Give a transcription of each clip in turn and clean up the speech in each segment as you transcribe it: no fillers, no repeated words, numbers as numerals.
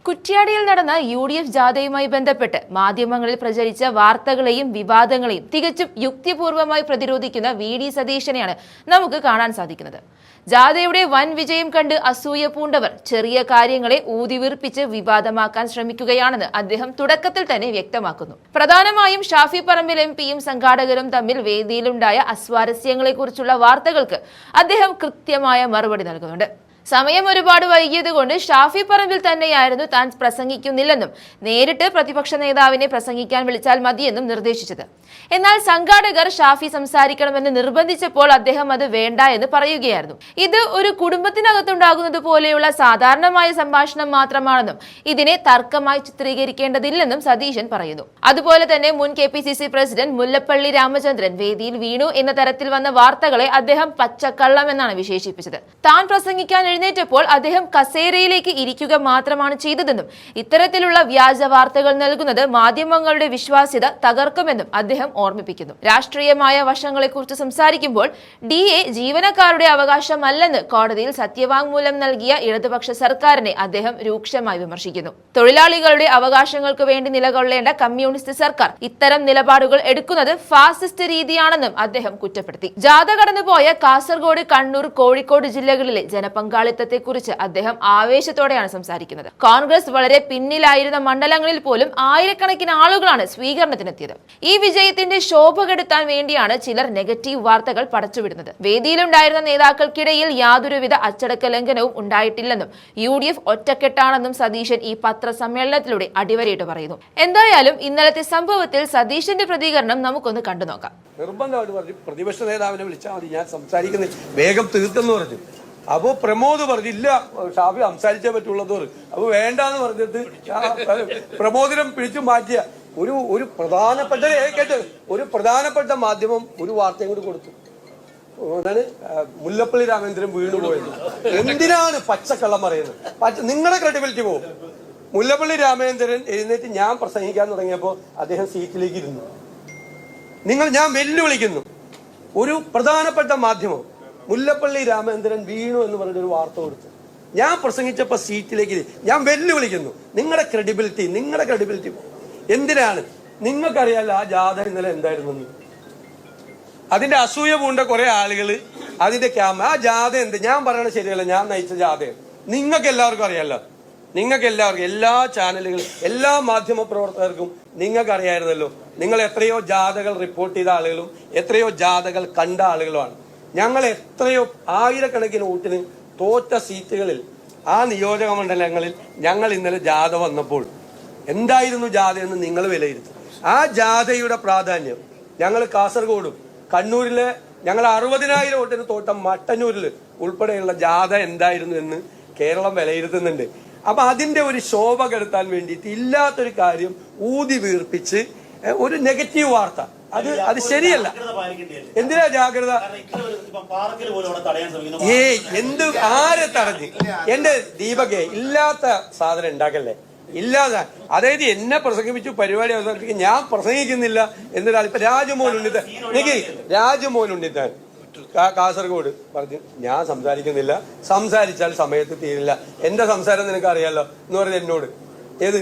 കുറ്റ്യാടിയിൽ നടന്ന UDF ജാഥയുമായി ബന്ധപ്പെട്ട് മാധ്യമങ്ങളിൽ പ്രചരിച്ച വാർത്തകളെയും വിവാദങ്ങളെയും തികച്ചും യുക്തിപൂർവമായി പ്രതിരോധിക്കുന്ന VD സതീശനെയാണ് നമുക്ക് കാണാൻ സാധിക്കുന്നത്. ജാഥയുടെ വൻ വിജയം കണ്ട് അസൂയ പൂണ്ടവർ ചെറിയ കാര്യങ്ങളെ ഊതിവീർപ്പിച്ച് വിവാദമാക്കാൻ ശ്രമിക്കുകയാണെന്ന് അദ്ദേഹം തുടക്കത്തിൽ തന്നെ വ്യക്തമാക്കുന്നു. പ്രധാനമായും ഷാഫി പറമ്പിൽ MPയും സംഘാടകരും തമ്മിൽ വേദിയിലുണ്ടായ അസ്വാരസ്യങ്ങളെക്കുറിച്ചുള്ള വാർത്തകൾക്ക് അദ്ദേഹം കൃത്യമായ മറുപടി നൽകുന്നുണ്ട്. സമയം ഒരുപാട് വൈകിയതുകൊണ്ട് ഷാഫി പറമ്പിൽ തന്നെയായിരുന്നു താൻ പ്രസംഗിക്കുന്നില്ലെന്നും നേരിട്ട് പ്രതിപക്ഷ നേതാവിനെ പ്രസംഗിക്കാൻ വിളിച്ചാൽ മതിയെന്നും നിർദ്ദേശിച്ചത്. എന്നാൽ സംഘാടകർ ഷാഫി സംസാരിക്കണമെന്ന് നിർബന്ധിച്ചപ്പോൾ അദ്ദേഹം അത് വേണ്ട എന്ന് പറയുകയായിരുന്നു. ഇത് ഒരു കുടുംബത്തിനകത്തുണ്ടാകുന്നത് പോലെയുള്ള സാധാരണമായ സംഭാഷണം മാത്രമാണെന്നും ഇതിനെ തർക്കമായി ചിത്രീകരിക്കേണ്ടതില്ലെന്നും സതീശൻ പറയുന്നു. അതുപോലെ തന്നെ മുൻ KPCC പ്രസിഡന്റ് മുല്ലപ്പള്ളി രാമചന്ദ്രൻ വേദിയിൽ വീണു എന്ന തരത്തിൽ വന്ന വാർത്തകളെ അദ്ദേഹം പച്ചക്കള്ളം എന്നാണ് വിശേഷിപ്പിച്ചത്. താൻ പ്രസംഗിക്കാൻ എഴുന്നേറ്റപ്പോൾ അദ്ദേഹം കസേരയിലേക്ക് ഇരിക്കുക മാത്രമാണ് ചെയ്തതെന്നും ഇത്തരത്തിലുള്ള വ്യാജ വാർത്തകൾ നൽകുന്നത് മാധ്യമങ്ങളുടെ വിശ്വാസ്യത തകർക്കുമെന്നും അദ്ദേഹം ഓർമ്മിപ്പിക്കുന്നു. രാഷ്ട്രീയമായ വശങ്ങളെക്കുറിച്ച് സംസാരിക്കുമ്പോൾ DA ജീവനക്കാരുടെ അവകാശമല്ലെന്ന് കോടതിയിൽ സത്യവാങ്മൂലം നൽകിയ ഇടതുപക്ഷ സർക്കാരിനെ അദ്ദേഹം രൂക്ഷമായി വിമർശിക്കുന്നു. തൊഴിലാളികളുടെ അവകാശങ്ങൾക്ക് വേണ്ടി നിലകൊള്ളേണ്ട കമ്മ്യൂണിസ്റ്റ് സർക്കാർ ഇത്തരം നിലപാടുകൾ എടുക്കുന്നത് ഫാസിസ്റ്റ് രീതിയാണെന്നും അദ്ദേഹം കുറ്റപ്പെടുത്തി. ജാഥ കടന്നുപോയ കാസർഗോഡ്, കണ്ണൂർ, കോഴിക്കോട് ജില്ലകളിലെ ജനപങ്കാളിത്തത്തെക്കുറിച്ച് അദ്ദേഹം ആവേശത്തോടെയാണ് സംസാരിക്കുന്നത്. കോൺഗ്രസ് വളരെ പിന്നിലായിരുന്ന മണ്ഡലങ്ങളിൽ പോലും ആയിരക്കണക്കിന് ആളുകളാണ് സ്വീകരണത്തിനെത്തിയത്. ഈ വിജയത്തിന്റെ ശോഭ കെടുത്താൻ വേണ്ടിയാണ് ചിലർ നെഗറ്റീവ് വാർത്തകൾ പടച്ചുവിടുന്നത്. വേദിയിലുണ്ടായിരുന്ന നേതാക്കൾക്കിടയിൽ യാതൊരുവിധ അച്ചടക്ക ലംഘനവും ഉണ്ടായിട്ടില്ലെന്നും UDF ഒറ്റക്കെട്ടാണെന്നും സതീശൻ ഈ പത്രസമ്മേളനത്തിലൂടെ അടിവരയിട്ട് പറയുന്നു. എന്തായാലും ഇന്നലത്തെ സംഭവത്തിൽ സതീശന്റെ പ്രതികരണം നമുക്കൊന്ന് കണ്ടു നോക്കാം. നിർബന്ധമായിട്ട് പറഞ്ഞു, പ്രതിപക്ഷ നേതാവിനെ വിളിച്ചാൽ മതി, ഞാൻ സംസാരിക്കുന്നില്ല, വേഗം തീർത്തെന്ന് പറഞ്ഞു. അപ്പൊ പ്രമോദ് പറഞ്ഞില്ല, ഷാഫി സംസാരിച്ചേ പറ്റുള്ളത് പറഞ്ഞു. അപ്പൊ വേണ്ടാന്ന് പറഞ്ഞിട്ട് പ്രമോദിനെ പിടിച്ചു മാറ്റിയ ഒരു പ്രധാനപ്പെട്ട മാധ്യമം ഒരു വാർത്തയും കൂടി കൊടുത്തു. അതാണ് മുല്ലപ്പള്ളി രാമേന്ദ്രൻ വീണു പോയത്. എന്തിനാണ് പച്ചക്കള്ളം പറയുന്നത്? നിങ്ങളുടെ ക്രെഡിബിലിറ്റി പോകും. മുല്ലപ്പള്ളി രാമേന്ദ്രൻ എഴുന്നേറ്റ് ഞാൻ പ്രസംഗിക്കാൻ തുടങ്ങിയപ്പോൾ അദ്ദേഹം സീറ്റിലേക്ക് ഇരുന്നു. ഞാൻ വെല്ലുവിളിക്കുന്നു, ഒരു പ്രധാനപ്പെട്ട മാധ്യമം മുല്ലപ്പള്ളി രാമേന്ദ്രൻ വീണു എന്ന് പറഞ്ഞൊരു വാർത്ത കൊടുത്തു. ഞാൻ പ്രസംഗിച്ചപ്പോ സീറ്റിലേക്ക് ഞാൻ വെല്ലുവിളിക്കുന്നു. നിങ്ങളുടെ ക്രെഡിബിലിറ്റി എന്തിനാണ്? നിങ്ങൾക്കറിയാലോ ആ ജാഥ ഇന്നലെ എന്തായിരുന്നു. അതിന്റെ അസൂയ പൂണ്ട കുറെ ആളുകൾ അതിന്റെ ആ ജാഥ എന്ത്, ഞാൻ പറയണത് ശരിയല്ല, ഞാൻ നയിച്ച ജാഥയാണ്. നിങ്ങൾക്ക് എല്ലാവർക്കും അറിയാലോ. എല്ലാ ചാനലുകളും എല്ലാ മാധ്യമ പ്രവർത്തകർക്കും നിങ്ങൾക്ക് അറിയായിരുന്നല്ലോ. നിങ്ങൾ എത്രയോ ജാഥകൾ റിപ്പോർട്ട് ചെയ്ത ആളുകളും എത്രയോ ജാഥകൾ കണ്ട ആളുകളുമാണ്. ഞങ്ങൾ എത്രയോ ആയിരക്കണക്കിന് വോട്ടിന് തോറ്റ സീറ്റുകളിൽ ആ നിയോജക മണ്ഡലങ്ങളിൽ ഞങ്ങൾ ഇന്നലെ ജാഥ വന്നപ്പോൾ എന്തായിരുന്നു ജാഥയെന്ന് നിങ്ങൾ വിലയിരുത്തും. ആ ജാഥയുടെ പ്രാധാന്യം ഞങ്ങൾ കാസർഗോഡും കണ്ണൂരിലെ ഞങ്ങൾ 60,000 വോട്ടിന് തോട്ട മട്ടന്നൂരിൽ ഉൾപ്പെടെയുള്ള ജാഥ എന്തായിരുന്നു എന്ന് കേരളം വിലയിരുത്തുന്നുണ്ട്. അപ്പൊ അതിന്റെ ഒരു ശോഭ കെടുത്താൻ വേണ്ടിയിട്ട് ഇല്ലാത്തൊരു കാര്യം ഊതി വീർപ്പിച്ച് ഒരു നെഗറ്റീവ് വാർത്ത, അത് ശരിയല്ല. എന്തിനാ ജാഗ്രത? ആരെ തടഞ്ഞ്? എന്റെ ദീപകെ, ഇല്ലാത്ത സാധനം ഉണ്ടാക്കല്ലേ, ഇല്ലാതെ. അതായത് എന്നെ പ്രസംഗിപ്പിച്ചു പരിപാടി അവതരിപ്പിക്കും, ഞാൻ പ്രസംഗിക്കുന്നില്ല എന്നൊരാൾ. ഇപ്പൊ രാജമോൻ ഉണ്ണിത്താൻ കാസർഗോഡ് പറഞ്ഞു, ഞാൻ സംസാരിക്കുന്നില്ല, സംസാരിച്ചാൽ സമയത്ത് തീരില്ല, എന്റെ സംസാരം നിനക്ക് അറിയാലോ എന്ന് പറഞ്ഞത് എന്നോട്. ഏത്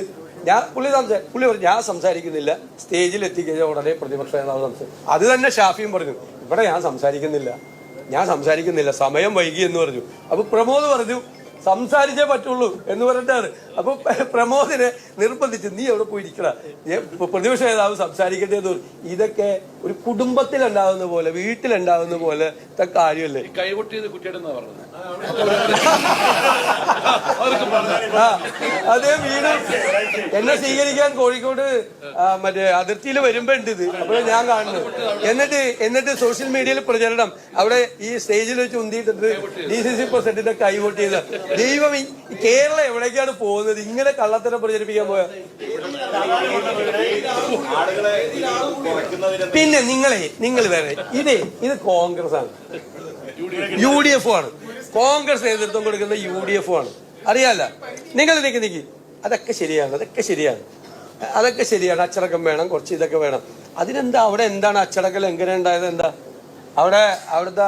പുള്ളി പറഞ്ഞു ഞാൻ സംസാരിക്കുന്നില്ല, സ്റ്റേജിൽ എത്തിക്കഴിഞ്ഞാൽ ഉടനെ പ്രതിപക്ഷ നേതാവ് സംസാരിക്കും. അത് തന്നെ ഷാഫിയും പറഞ്ഞു, ഇവിടെ ഞാൻ സംസാരിക്കുന്നില്ല, സമയം വൈകി എന്ന് പറഞ്ഞു. അപ്പൊ പ്രമോദ് പറഞ്ഞു സംസാരിച്ചേ പറ്റുള്ളൂ എന്ന് പറഞ്ഞിട്ടാണ്. അപ്പൊ പ്രമോദിനെ നിർബന്ധിച്ച് നീ എവിടെ പോയിരിക്കണ, പ്രതിപക്ഷ നേതാവ് സംസാരിക്കട്ടെ എന്ന് പറഞ്ഞു. ഇതൊക്കെ ഒരു കുടുംബത്തിലുണ്ടാകുന്ന പോലെ, വീട്ടിലുണ്ടാകുന്ന പോലെ കാര്യമല്ലേ. അതേ വീട് എന്നെ സ്വീകരിക്കാൻ കോഴിക്കോട് മറ്റേ അതിർത്തിയിൽ വരുമ്പോ ഉണ്ട് ഇത്. അപ്പോൾ ഞാൻ കാണുന്നത്. എന്നിട്ട് സോഷ്യൽ മീഡിയയിൽ പ്രചരണം, അവിടെ ഈ സ്റ്റേജിൽ വെച്ച് ഉന്തിയിട്ടിട്ട് DCC പ്രസിഡന്റിന്റെ കൈവോട്ട് ചെയ്ത ദൈവം. കേരളം എവിടേക്കാണ് പോകുന്നത്? ഇങ്ങനെ കള്ളത്തരം പ്രചരിപ്പിക്കാൻ പോയ. പിന്നെ നിങ്ങൾ വേറെ ഇത് കോൺഗ്രസ് ആണ്, UDF ആണ്. കോൺഗ്രസ് നേതൃത്വം കൊടുക്കുന്ന UDF ആണ്, അറിയാല്ല. നിങ്ങൾ നിക്ക് അതൊക്കെ ശരിയാണ്. അച്ചടക്കം വേണം, കുറച്ച് ഇതൊക്കെ വേണം. അതിനെന്താ? അവിടെ എന്താണ് അച്ചടക്കം ലംഘനം ഉണ്ടായത്? എന്താ അവിടുത്തെ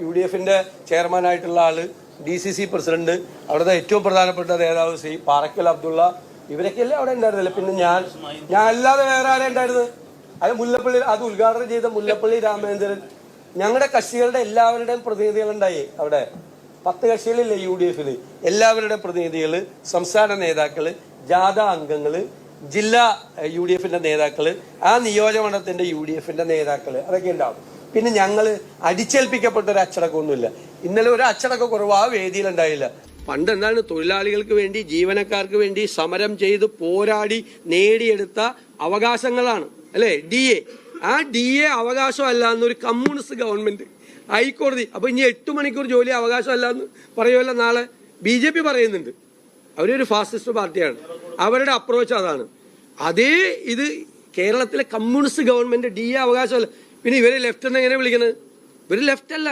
UDFന്റെ ചെയർമാനായിട്ടുള്ള ആള് DCC പ്രസിഡന്റ്, അവിടുത്തെ ഏറ്റവും പ്രധാനപ്പെട്ട നേതാവ് ശ്രീ പാറക്കൽ അബ്ദുള്ള, ഇവരൊക്കെയല്ലേ അവിടെ ഉണ്ടായിരുന്നില്ല. പിന്നെ ഞാൻ അല്ലാതെ വേറെ ആരെ ഉണ്ടായിരുന്നത്? അത് മുല്ലപ്പള്ളി, അത് ഉദ്ഘാടനം ചെയ്ത മുല്ലപ്പള്ളി രാമചന്ദ്രൻ. ഞങ്ങളുടെ കക്ഷികളുടെ എല്ലാവരുടെയും പ്രതിനിധികളുണ്ടായി അവിടെ. 10 കക്ഷികളില്ലേ UDF-ൽ, എല്ലാവരുടെയും പ്രതിനിധികള്, സംസ്ഥാന നേതാക്കള്, ജാഥ അംഗങ്ങള്, ജില്ലാ UDF-ന്റെ നേതാക്കള്, ആ നിയോജകമണ്ഡലത്തിന്റെ UDF-ന്റെ നേതാക്കള്, അതൊക്കെ ഉണ്ടാവും. പിന്നെ ഞങ്ങള് അടിച്ചേൽപ്പിക്കപ്പെട്ട ഒരു അച്ചടക്കമൊന്നുമില്ല. ഇന്നലെ ഒരു അച്ചടക്ക കുറവ് ആ വേദിയിൽ ഉണ്ടായില്ല. പണ്ട് എന്താണ്, തൊഴിലാളികൾക്ക് വേണ്ടി, ജീവനക്കാർക്ക് വേണ്ടി സമരം ചെയ്ത് പോരാടി നേടിയെടുത്ത അവകാശങ്ങളാണ് അല്ലെ DA. ആ DA അവകാശമല്ല എന്നൊരു കമ്മ്യൂണിസ്റ്റ് ഗവൺമെന്റ്, ഹൈക്കോടതി. അപ്പൊ ഇനി 8 മണിക്കൂർ ജോലി അവകാശമല്ല എന്ന് പറയുമല്ലോ നാളെ. BJP പറയുന്നുണ്ട്, അവരൊരു ഫാസിസ്റ്റ് പാർട്ടിയാണ്, അവരുടെ അപ്രോച്ച് അതാണ്. അതേ ഇത് കേരളത്തിലെ കമ്മ്യൂണിസ്റ്റ് ഗവൺമെന്റ് DA അവകാശമല്ല. പിന്നെ ഇവരെ ലെഫ്റ്റ് എന്ന് എങ്ങനെ വിളിക്കുന്നത്? ഇവര് ലെഫ്റ്റ് അല്ല.